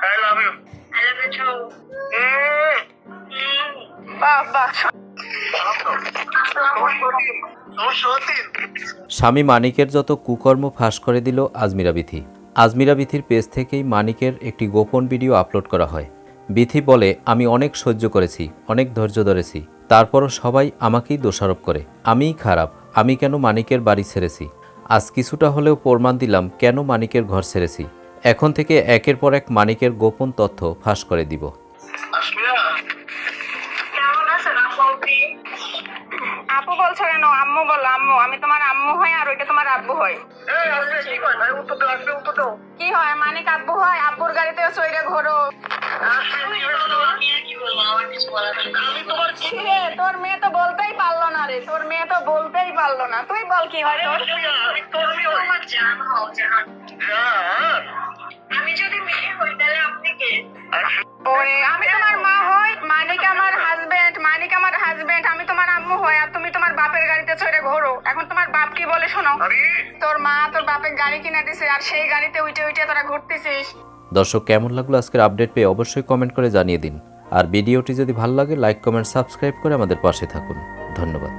I love you. I love you too. বাহ স্বামী মানিকের যত কুকর্ম ফাঁস করে দিল আজমিরা বিথি। আজমিরা বিথির পেজ থেকেই মানিকের একটি গোপন ভিডিও আপলোড করা হয়। বিথি বলে, আমি অনেক সহ্য করেছি, অনেক ধৈর্য ধরেছি, তারপরও সবাই আমাকেই দোষারোপ করে। আমিই খারাপ, আমি কেন মানিকের বাড়ি ছেড়েছি। আজ কিছুটা হলেও প্রমাণ দিলাম কেন মানিকের ঘর ছেড়েছি। এখন থেকে একের পর এক মানিকের গোপন তথ্য ফাঁস করে দিব। কেমন আছেন আপনি? আপু বলছো কেন? আম্মু বলো। আম্মু, আমি তোমার আম্মু হয় আর ওইটা তোমার আব্বু হয়। কি হয়? মানিক আব্বু হয়? আব্বুর গাড়িতেও চইরে ঘোরো। কি বলবো, আমার কিছু বলার নেই। রে, তোর মেয়ে তো বলতেই পারলো না রে, তোর মেয়ে তো বলতেই পারলো না। তুই বল কি হয় তোর? আমার জান হও, জান। আমি যদি মেয়ে হই তাহলে আপনি কে? ওরে, আমি তোমার মা হই, মানিক আমার হাজবেন্ড, মানিক আমার হাজবেন্ড, আমি তোমার আম্মু হই আর তুমি তোমার বাপের গাড়িতে চড়ে ঘোরো। এখন তোমার বাপ কি বলে শোনো। তোর মা তোর বাপের গাড়ি কিনে দিছে আর সেই গাড়িতে উঠে উঠে তোরা ঘুরতেছিস। দর্শক, কেমন লাগলো আজকের আপডেট পেয়ে অবশ্যই কমেন্ট করে জানিয়ে দিন। আর ভিডিওটি যদি ভালো লাগে লাইক, কমেন্ট, সাবস্ক্রাইব করে আমাদের পাশে থাকুন। ধন্যবাদ।